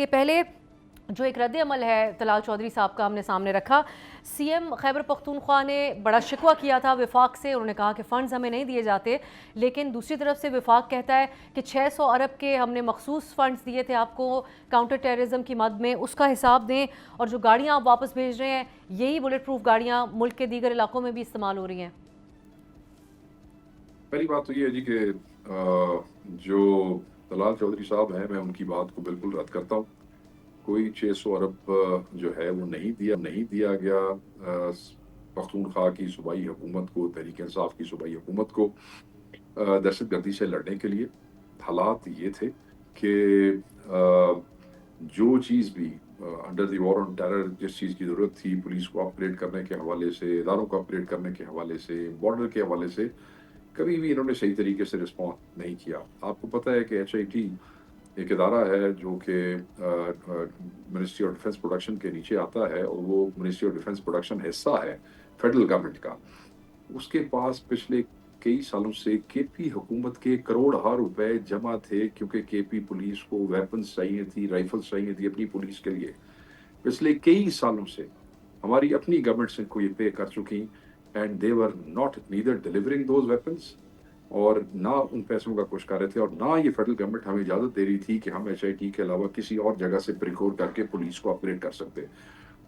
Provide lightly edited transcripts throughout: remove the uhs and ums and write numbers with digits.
کہ پہلے جو ایک رد عمل ہے طلال چودھری صاحب کا ہم نے سامنے رکھا. سی ایم خیبر پختونخوا نے بڑا شکوہ کیا تھا وفاق سے. انہوں نے کہا کہ فنڈز ہمیں نہیں دیے جاتے, لیکن دوسری طرف سے وفاق کہتا ہے کہ 600 ارب کے ہم نے مخصوص فنڈز دیے تھے آپ کو کاؤنٹر ٹیررزم کی مد میں, اس کا حساب دیں. اور جو گاڑیاں آپ واپس بھیج رہے ہیں یہی بلٹ پروف گاڑیاں ملک کے دیگر علاقوں میں بھی استعمال ہو رہی ہیں. پہلی بات تو یہ ہے جی کہ جو طلال چودھری صاحب ہیں, میں ان کی بات کو بالکل رد کرتا ہوں. کوئی 600 ارب جو ہے وہ نہیں دیا گیا پختونخوا کی صوبائی حکومت کو, تحریک انصاف کی صوبائی حکومت کو دہشت گردی سے لڑنے کے لیے. حالات یہ تھے کہ جو چیز بھی under the war on terror جس چیز کی ضرورت تھی پولیس کو آپریٹ کرنے کے حوالے سے, اداروں کو آپریٹ کرنے کے حوالے سے, بارڈر کے حوالے سے, کبھی بھی انہوں نے صحیح طریقے سے رسپانس نہیں کیا. آپ کو پتہ ہے کہ HIT ایک ادارہ ہے جو کہ منسٹری آف ڈیفنس پروڈکشن کے نیچے آتا ہے, اور وہ منسٹری آف ڈیفنس پروڈکشن حصہ ہے فیڈرل گورنمنٹ کا. اس کے پاس پچھلے کئی سالوں سے کے پی حکومت کے کروڑہا روپے جمع تھے, کیونکہ کے پی پولیس کو ویپنز چاہیے تھی, رائفلز چاہیے تھی اپنی پولیس کے لیے. پچھلے کئی سالوں سے ہماری اپنی گورنمنٹس ان کو یہ پے کر چکی, and they were not neither delivering those weapons, اور نہ ان پیسوں کا کچھ کر رہے تھے, اور نہ یہ فیڈرل گورنمنٹ ہمیں اجازت دے رہی تھی کہ ہم HIT کے علاوہ کسی اور جگہ سے پریکور کر کے پولیس کو آپریٹ کر سکتے.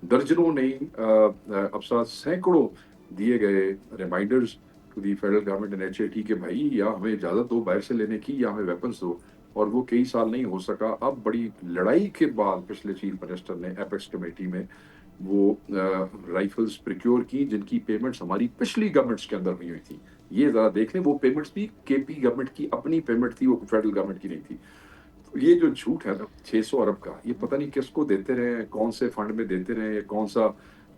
درجنوں نہیں افسر سینکڑوں دیے گئے reminders to the federal government and HIT کہ بھائی یا ہمیں اجازت دو باہر سے لینے کی یا ہمیں ویپنز دو, اور وہ کئی سال نہیں ہو سکا. اب بڑی لڑائی کے بعد پچھلے چیف منسٹر نے ایپیکس کمیٹی میں وہ رائفلز پریکیور کی جن کی پیمنٹس ہماری پچھلی گورنمنٹس کے اندر ہوئی تھی. یہ ذرا دیکھ لیں, وہ پیمنٹس بھی کے پی گورنمنٹ کی اپنی پیمنٹ تھی, وہ فیڈرل گورنمنٹ کی نہیں تھی. تو یہ جو جھوٹ ہے نا 600 ارب کا, یہ پتہ نہیں کس کو دیتے رہے, کون سے فنڈ میں دیتے رہے, کون سا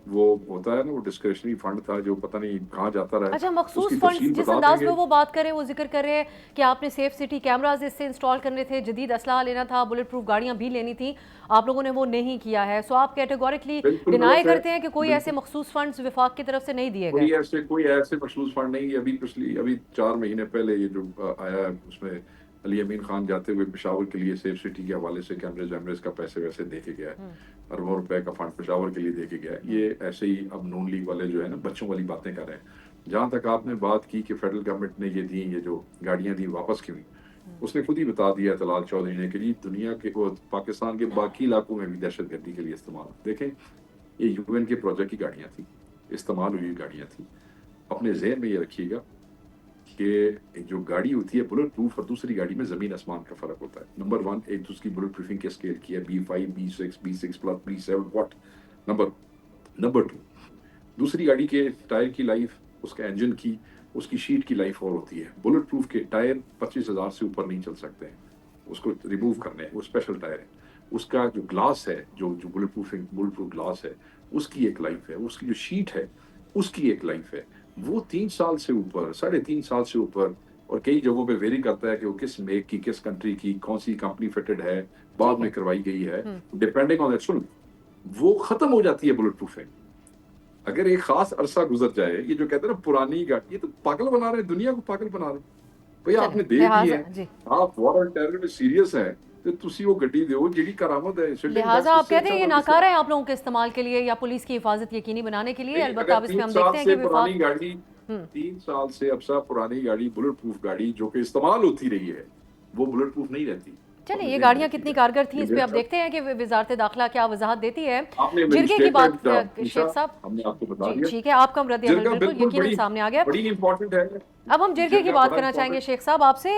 وہ ہوتا ہے نا, وہ ڈسکریشنری فنڈ تھا جو پتہ نہیں کہاں جاتا رہا. اچھا, اس مخصوص کی فنڈز تفصیل جس بتا دیں انداز گے. میں وہ بات کریں, وہ ذکر کر رہے ہیں کہ آپ نے سیف سٹی کیمراز اس سے انسٹال کرنے تھے, جدید اسلحہ لینا تھا, بلٹ پروف گاڑیاں بھی لینی تھیں, آپ لوگوں نے وہ نہیں کیا ہے. سو آپ کیٹیگوریکلی بالکل ڈینائی غلط ہے. کرتے ہیں کہ کوئی ایسے مخصوص فنڈز وفاق کی طرف سے نہیں دیے گئے. کوئی ایسے مخصوص فنڈ نہیں. ابھی 4 مہینے پہلے یہ جو آیا ہے اس میں علی امین خان جاتے ہوئے پشاور کے لیے سیف سٹی کے حوالے سے کیمریز ویمریز کا پیسے ویسے دے کے گیا ہے, اربوں روپے کا فنڈ پشاور کے لیے دے کے گیا ہے. یہ ایسے ہی اب نون لیگ والے جو ہے نا بچوں والی باتیں کر رہے ہیں. جہاں تک آپ نے بات کی کہ فیڈرل گورنمنٹ نے یہ دی, یہ جو گاڑیاں دی واپس کیوں, اس نے خود ہی بتا دیا طلال چودھری نے کہ جی دنیا کے پاکستان کے باقی علاقوں میں بھی دہشت گردی کے لیے استعمال. دیکھیں یہ UN کے پروجیکٹ کی گاڑیاں تھیں, استعمال ہوئی گاڑیاں تھیں. اپنے ذہن میں یہ رکھیے گا کہ جو گاڑی ہوتی ہے بلٹ پروف اور دوسری گاڑی میں زمین آسمان کا فرق ہوتا ہے. نمبر 1, ایک دوسری بلٹ پروفنگ کے اسکیل کی ہے B5, B6, B6+, B7 what. Number 2, دوسری گاڑی کے ٹائر کی لائف, اس کا انجن کی, اس کی شیٹ کی لائف اور ہوتی ہے. بلٹ پروف کے ٹائر 25,000 سے اوپر نہیں چل سکتے ہیں, اس کو ریموو کرنے, وہ اسپیشل ٹائر ہے. اس کا جو گلاس ہے, جو بلٹ پروف گلاس ہے, اس کی ایک لائف ہے. اس کی جو شیٹ ہے اس کی ایک لائف ہے. وہ 3 سال سے اوپر, 3.5 سال سے اوپر, اور کئی جگہوں پہ ویری کرتا ہے کہ وہ کس میک کی, کس کنٹری کی, کون سی کمپنی فٹڈ ہے, بعد میں کروائی گئی ہے, ڈیپینڈنگ آن دیٹ. وہ ختم ہو جاتی ہے بلٹ پروفنگ اگر ایک خاص عرصہ گزر جائے. یہ جو کہتے ہیں نا پرانی گاڑی, یہ تو پاگل بنا رہے ہیں, دنیا کو پاگل بنا رہے ہیں. بھئی آپ نے دے دی ہے, آپ وار آن ٹیرر میں سیریس ہیں, تو تسی وہ گڈی دیو جیڑی کرامت ہے. لہٰذا آپ کہتے ہیں یہ ناکارہ ہے آپ لوگوں کے استعمال کے لیے یا پولیس کی حفاظت یقینی بنانے کے لیے. البتہ اب اس میں ہم دیکھتے ہیں کہ 3 سال سے اب پرانی گاڑی, بلٹ پروف گاڑی جو کہ استعمال ہوتی رہی ہے, وہ بلٹ پروف نہیں رہتی. چلیں یہ گاڑیاں کتنی کارگر تھیں اس پہ اب دیکھتے ہیں کہ وزارت داخلہ کیا وضاحت دیتی ہے. جرگے کی بات شیخ صاحب, ہم نے آپ کو بتا جی دیا ٹھیک ہے, آپ کا رد عمل بالکل یقیناً سامنے آ گیا. بڑی امپورٹنٹ ہے. اب ہم جرگے کی بات کرنا چاہیں گے شیخ صاحب آپ سے.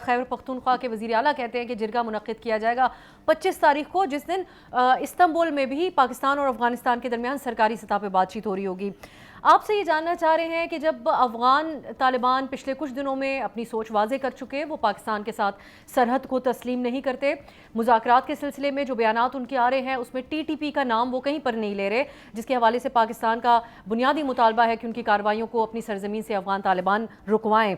خیبر پختونخوا کے وزیر اعلیٰ کہتے ہیں کہ جرگہ منعقد کیا جائے گا 25 تاریخ کو, جس دن استنبول میں بھی پاکستان اور افغانستان کے درمیان سرکاری سطح پہ بات چیت ہو رہی ہوگی. آپ سے یہ جاننا چاہ رہے ہیں کہ جب افغان طالبان پچھلے کچھ دنوں میں اپنی سوچ واضح کر چکے, وہ پاکستان کے ساتھ سرحد کو تسلیم نہیں کرتے, مذاکرات کے سلسلے میں جو بیانات ان کے آ رہے ہیں اس میں TTP کا نام وہ کہیں پر نہیں لے رہے, جس کے حوالے سے پاکستان کا بنیادی مطالبہ ہے کہ ان کی کارروائیوں کو اپنی سرزمین سے افغان طالبان رکوائیں.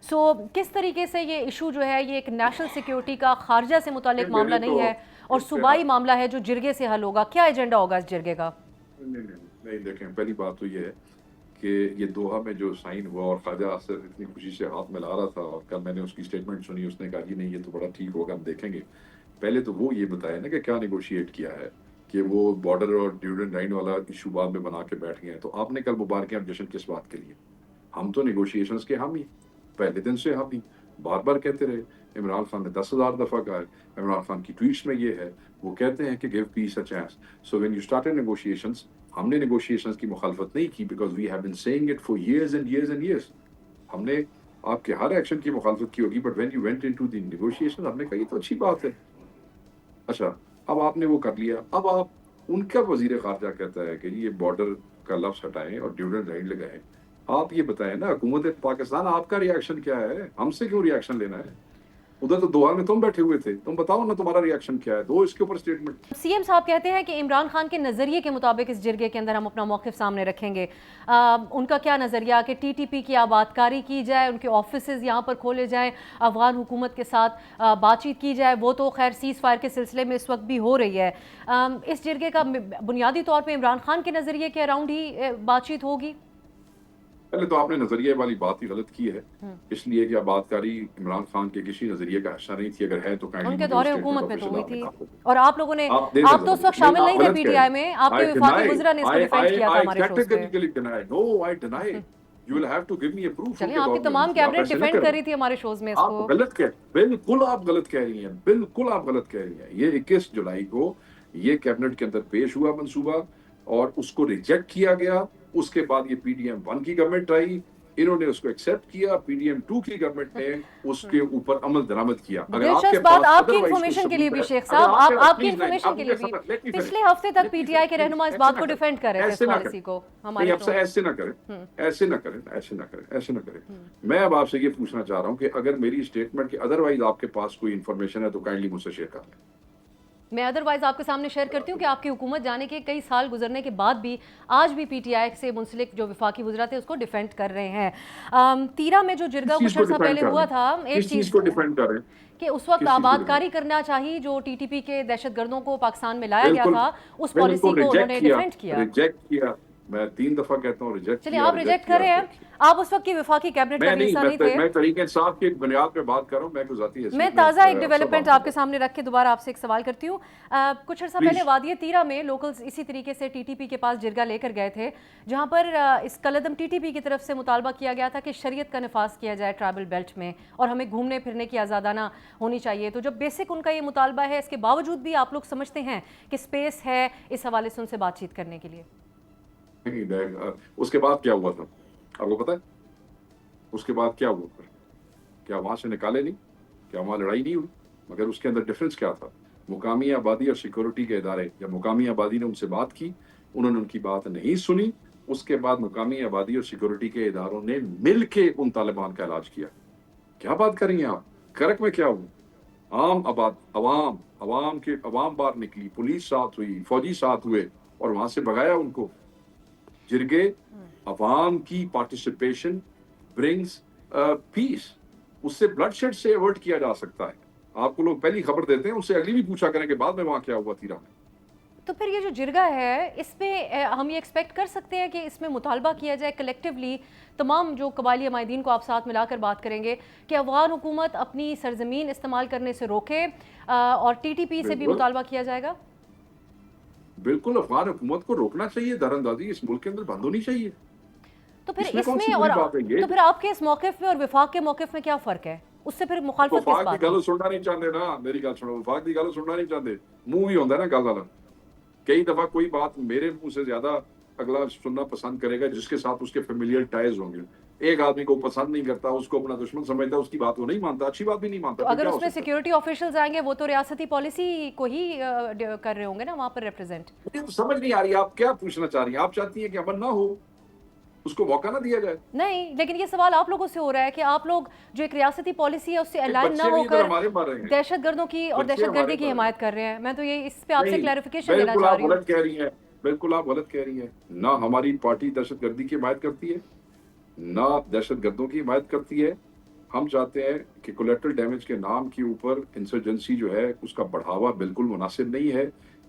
سو کس طریقے سے یہ ایشو جو ہے یہ ایک نیشنل سیکیورٹی کا خارجہ سے متعلق معاملہ نہیں ہے اور صوبائی معاملہ ہے جو جرگے سے حل ہوگا, کیا ایجنڈا ہوگا اس جرگے کا؟ نہیں دیکھیں, پہلی بات تو یہ ہے کہ یہ دوحہ میں جو سائن ہوا اور خواجہ آصف اتنی خوشی سے ہاتھ ملا رہا تھا, اور کل میں نے اس کی سٹیٹمنٹ سنی, اس نے کہا جی نہیں یہ تو بڑا ٹھیک ہوگا, ہم دیکھیں گے. پہلے تو وہ یہ بتائے نا کہ کیا نیگوشیٹ کیا ہے، کہ وہ بارڈر اور ڈیورنڈ لائن والا ایشو بعد میں بنا کے بیٹھ گئے ہیں. تو آپ نے کل مبارکیاں جشن کس بات کے لیے؟ ہم تو نیگوشیشنز کے حامی، پہلے دن سے حامی، بار بار کہتے رہے. عمران خان نے 10,000 دفعہ کہا ہے، عمران خان کی ٹویٹس میں یہ ہے، وہ کہتے ہیں کہ give peace a chance. So when you started negotiations, ہم نے نیگوشیشنز کی مخالفت نہیں کی because we have been seeing it for years and years and years. ہم نے آپ کے ہر ایکشن کی مخالفت کی ہوگی، but when you went into the negotiation ہم نے کہا یہ تو اچھی بات ہے. اچھا، اب آپ نے وہ کر لیا، اب آپ ان کا وزیر خارجہ کہتا ہے کہ یہ بارڈر کا لفظ ہٹائیں اور ڈیورنڈ لائن لگائیں. آپ یہ بتائیں نا حکومت پاکستان آپ کا ریاکشن کیا ہے؟ ہم سے کیوں ریاکشن لینا ہے؟ ادھر تو دوحہ میں تم بیٹھے ہوئے تھے، تم بتاؤ نا تمہارا ریاکشن کیا ہے، دو اس کے اوپر اسٹیٹمنٹ. سی ایم صاحب کہتے ہیں کہ عمران خان کے نظریے کے مطابق اس جرگے کے اندر ہم اپنا موقف سامنے رکھیں گے. ان کا کیا نظریہ کہ ٹی ٹی پی کی آبادکاری کی جائے، ان کے آفیسز یہاں پر کھولے جائیں، افغان حکومت کے ساتھ بات چیت کی جائے؟ وہ تو خیر سیز فائر کے سلسلے میں اس وقت بھی ہو رہی ہے. اس جرگے کا بنیادی طور پہ عمران خان کے نظریے کے اراؤنڈ ہی بات چیت ہوگی؟ پہلے تو آپ نے نظریے والی بات ہی غلط کی ہے، اس لیے کہ آبادکاری عمران خان کے کسی نظریے کا حصہ نہیں تھی. اگر ہے تو ان کے دور حکومت میں تو ہوئی تھی، آپ اور آپ لوگوں نے، آپ تو اس وقت شامل نہیں تھے پی ٹی آئی میں، آپ کے وفاقی وزراء نے اس کو ڈیفینڈ کیا تھا ہمارے شوز پہ. چلیے آپ کی تمام کیبنٹ ڈیفینڈ کر رہی تھی ہمارے شوز میں اس کو. بالکل آپ غلط کہہ رہی ہیں، بالکل آپ غلط کہہ رہی ہیں. یہ 21 جولائی کو یہ کیبنٹ کے اندر پیش ہوا منصوبہ اور اس کو ریجیکٹ کیا گیا. اس کے بعد یہ پی ڈی ایم 1 کی گورنمنٹ آئی، انہوں نے اس کو ایکسیپٹ کیا. پی ڈی ایم 2 کی گورنمنٹ نے اس کے اوپر عمل درآمد کیا. دلچسپ بات آپ کی انفارمیشن کے لیے بھی شیخ صاحب، آپ کی انفارمیشن کے لیے بھی پچھلے ہفتے تک پی ٹی آئی کے رہنما اس بات کو ڈیفینڈ کر رہے تھے، اس پالیسی کو. ہمارے ایسے نہ کریں، ایسے نہ کریں، ایسے نہ کریں، ایسے نہ کریں. میں اب آپ سے یہ پوچھنا چاہ رہا ہوں کہ اگر میری اسٹیٹمنٹ کے ادروائز آپ کے پاس کوئی انفارمیشن ہے تو کائنڈلی مجھ سے شیئر کر لیں. میں ادروائز آپ کے سامنے شیئر کرتی ہوں کہ آپ کی حکومت جانے کے کئی سال گزرنے کے بعد بھی آج بھی پی ٹی آئی سے منسلک جو وفاقی وزراء تھے اس کو ڈیفینڈ کر رہے ہیں. تیرہ میں جو جرگہ کچھ عرصہ پہلے ہوا تھا، ایک چیز کو ڈیفینڈ کر رہے ہیں کہ اس وقت آبادکاری کرنا چاہیے جو ٹی ٹی پی کے دہشت گردوں کو پاکستان میں لایا گیا تھا، اس پالیسی کو انہوں نے ڈیفینڈ کیا. ریجیکٹ کیا. میں 3 دفعہ کہتا ہوں ریجیکٹ کیا. چلیے آپ ریجیکٹ کر رہے ہیں، آپ اس وقت کی وفاقی کیبنٹ کا حصہ نہیں تھے. میں طریق انصاف کی بنیاد پہ بات کر رہا ہوں. میں کوئی ذاتی حیثیت میں تازہ ایک ڈیولپمنٹ آپ کے سامنے رکھ کے دوبارہ آپ سے ایک سوال کرتی ہوں. کچھ عرصہ پہلے وادی تیرہ میں لوکلز اسی طریقے سے ٹی ٹی پی کے پاس جرگہ لے کر گئے تھے، جہاں پر اس کالعدم ٹی ٹی پی کی طرف سے مطالبہ کیا گیا تھا کہ شریعت کا نفاذ کیا جائے ٹرائبل بیلٹ میں اور ہمیں گھومنے پھرنے کی آزادانہ ہونی چاہیے. تو جب بیسک ان کا یہ مطالبہ ہے، اس کے باوجود بھی آپ لوگ سمجھتے ہیں کہ سپیس ہے اس حوالے سے ان سے بات چیت کرنے کے لیے؟ اس کے بعد کیا ہوا تھا آپ کو پتا ہے؟ اس کے بعد کیا ہوا پھر؟ کیا وہاں سے نکالے نہیں؟ کیا وہاں لڑائی نہیں ہوئی؟ مگر اس کے اندر ڈفرینس کیا تھا؟ مقامی آبادی اور سیکورٹی کے ادارے، جب مقامی آبادی نے ان سے بات کی، انہوں نے ان کی بات نہیں سنی. اس کے بعد مقامی آبادی اور سیکورٹی کے اداروں نے مل کے ان طالبان کا علاج کیا. کیا بات کر رہی ہیں آپ؟ کرک میں کیا ہوا؟ عوام باہر نکلی، پولیس ساتھ ہوئی، فوجی ساتھ ہوئے اور وہاں سے بھگایا ان کو. جرگے، عوام کی پارٹیسپیشن برنگز پیس. اس سے بلڈ شیڈ سے ایورٹ کیا جا سکتا ہے. آپ کو لوگ پہلی خبر دیتے ہیں، ان سے اگلی بھی پوچھا کریں کہ بعد میں وہاں کیا ہوا تیرہ میں. تو پھر یہ جو جرگہ ہے، اس پہ ہم یہ ایکسپیکٹ کر سکتے ہیں کہ اس میں مطالبہ کیا جائے کلیکٹیولی، تمام جو قبائلی عمائدین کو آپ ساتھ ملا کر بات کریں گے کہ افغان حکومت اپنی سرزمین استعمال کرنے سے روکے، اور ٹی ٹی پی سے بھی مطالبہ کیا جائے گا؟ بالکل افغان حکومت کو روکنا چاہیے. در اندازی اس ملک کے اندر بند ہونی چاہیے. تو پھر اس میں اور تو پھر آپ کے اس موقف میں اور وفاق کے موقف میں کیا فرق ہے؟ اس سے پھر مخالفت کس بات کی؟ وفاق کی گل سننا نہیں چاہتے نا، میری گل سنو. وفاق کی گل سننا نہیں چاہتے، منہ بھی ہوتا ہے نا گل والا. کئی دفعہ کوئی بات میرے منہ سے زیادہ اگلا سننا پسند کرے گا جس کے ساتھ اس کے فیملیئر ٹائز ہوں گے. ایک آدمی کو پسند نہیں کرتا، اس کو اپنا دشمن سمجھتا، اس کی بات وہ نہیں مانتا، اچھی بات بھی نہیں مانتا. اگر اس میں سیکیورٹی آفیشلز آئیں گے، وہ تو ریاستی پالیسی کو ہی کر رہے ہوں گے نا وہاں پر ریپرزینٹ. سمجھ نہیں آ رہی آپ کیا پوچھنا چاہ رہی ہیں. آپ چاہتی ہیں کہ امن نہ ہو، اس کو موقع نہ دیا جائے؟ نہیں، لیکن یہ سوال آپ لوگوں سے ہو رہا ہے کہ آپ لوگ جو ایک ریاستی پالیسی ہے اس سے الائن نہ ہو کر دہشت گردوں کی اور دہشت گردی کی حمایت کر رہے ہیں. میں تو یہ اس پہ آپ سے کلیریفیکیشن لینا چاہ رہی ہوں. بالکل آپ غلط کہہ رہی ہیں. نہ ہماری پارٹی دہشت گردی کی حمایت کرتی ہے، نہ دہشت گردوں کی حمایت کرتی ہے. ہم چاہتے ہیں کہ کولیٹرل ڈیمیج کے نام کے اوپر انسرجنسی جو ہے اس کا بڑھاوا بالکل مناسب نہیں ہے.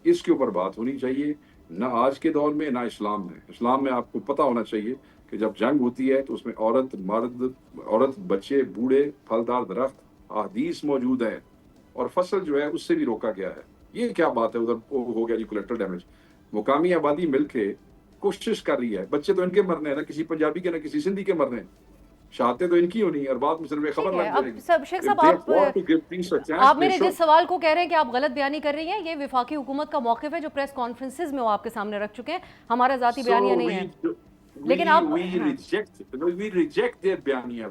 اس کے اوپر بات ہونی چاہیے. نہ آج کے دور میں، نہ اسلام میں. اسلام میں آپ کو پتہ ہونا چاہیے کہ جب جنگ ہوتی ہے تو اس میں عورت، مرد، عورت، بچے، بوڑھے، پھلدار درخت، احادیث موجود ہیں اور فصل جو ہے اس سے بھی روکا گیا ہے. یہ کیا بات ہے, ادھر ہو گیا جی کولیٹرل ڈیمیج. مقامی آبادی مل کے کوشش کر رہی ہے, بچے تو ان کے مرنے ہیں نا, کسی پنجابی کے نہ کسی سندھی کے مرنے ہیں, شہادتیں تو ان کی ہونی اور بعد میں صرف خبر لگ جائے گی. شیخ صاحب آپ میرے جس سوال کو کہہ رہے ہیں کہ آپ غلط بیانی کر رہی ہیں, یہ وفاقی حکومت کا موقف ہے جو پریس کانفرنسز میں وہ آپ کے سامنے رکھ چکے ہیں, ہمارا ذاتی بیانیہ نہیں ہے. لیکن آپ we reject their بیانیہ.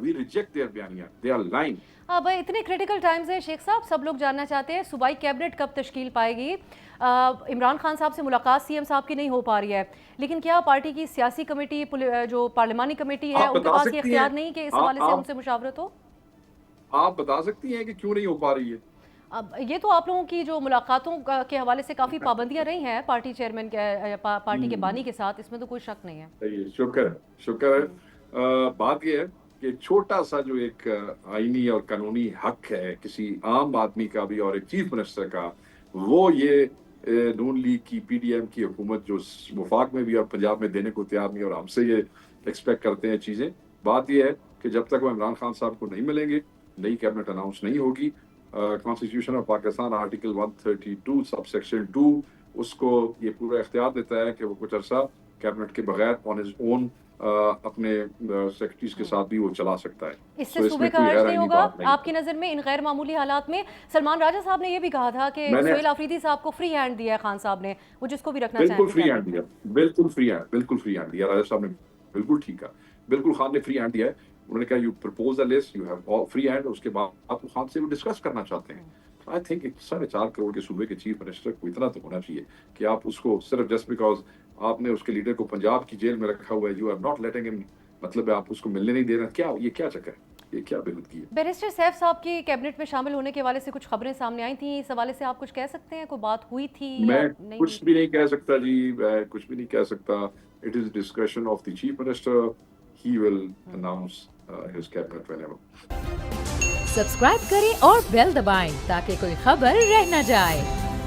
They are lying. بھائی اتنے کریٹیکل ٹائمز ہیں شیخ صاحب, سب لوگ جاننا چاہتے ہیں صوبائی کیبنٹ کب تشکیل پائے گی. عمران خان صاحب سے ملاقات سی ایم صاحب کی نہیں ہو پا رہی ہے, لیکن کیا پارٹی کی سیاسی کمیٹی جو پارلیمانی کمیٹی ہے ان کے پاس یہ اختیار نہیں کہ اس حوالے سے ان سے مشاورت ہو؟ آپ بتا سکتی ہیں کہ کیوں نہیں ہو پا رہی ہے؟ یہ تو آپ لوگوں کی جو ملاقاتوں کے حوالے سے کافی پابندیاں رہی ہیں پارٹی چیئرمین کے, پارٹی کے بانی کے ساتھ, اس میں تو کوئی شک نہیں ہے. شکر ہے. بات یہ ہے کہ چھوٹا سا جو ایک آئینی اور قانونی حق ہے کسی عام آدمی کا بھی اور ایک چیف منسٹر کا, وہ یہ نون لیگ کی پی ڈی ایم کی حکومت جو وفاق میں بھی اور پنجاب میں دینے کو تیار نہیں, اور ہم سے یہ ایکسپیکٹ کرتے ہیں چیزیں. بات یہ ہے کہ جب تک وہ عمران خان صاحب کو نہیں ملیں گے, نئی کیبنٹ اناؤنس نہیں ہوگی. Constitution of Pakistan article 132 sub section 2 اس کو یہ پورا اختیار دیتا ہے کہ وہ کچھ عرصہ کیبنٹ کے بغیر آن ہز اون اپنے سیکرٹریز کے ساتھ بھی وہ چلا سکتا ہے. اس سے صوبے کا حرج نہیں ہوگا آپ کی نظر میں ان غیر معمولی حالات میں؟ سلمان راجہ صاحب نے یہ بھی کہا تھا کہ سہیل آفریدی صاحب کو فری ہینڈ دیا ہے خان صاحب نے, وہ جس کو بھی رکھنا چاہیں. بالکل فری ہینڈ دیا, بالکل فری ہینڈ دیا. راجہ صاحب نے بالکل ٹھیک کہا, بالکل خان نے فری ہینڈ دیا ہے. انہوں نے کہا you propose a list, you have free hand. اس کے بعد آپ خان سے وہ ڈسکس کرنا چاہتے ہیں. آئی تھنک 4.5 کروڑ کے صوبے کے چیف منسٹر کو اتنا تو ہونا چاہیے کہ آپ اس کو صرف جسٹ بیکاز آپ نے اس کے لیڈر کو پنجاب کی جیل میں رکھا ہوا ہے, یو آر ناٹ لیٹنگ ہم, مطلب ہے آپ اس کو ملنے نہیں دے رہے. کیا یہ کیا چکر ہے, یہ کیا بےحودگی ہے؟ بیرسٹر سیف صاحب کی کیبنٹ میں شامل ہونے کے حوالے سے کچھ خبریں سامنے آئی تھیں, اس حوالے سے آپ کچھ کہہ سکتے ہیں, کوئی بات ہوئی تھی؟ میں کچھ بھی نہیں کہہ سکتا جی, میں کچھ بھی نہیں کہہ سکتا. It is discretion of the chief minister, he will announce his cabinet whenever. Subscribe کریں اور بیل دبائیں تاکہ کوئی خبر رہ نہ جائے.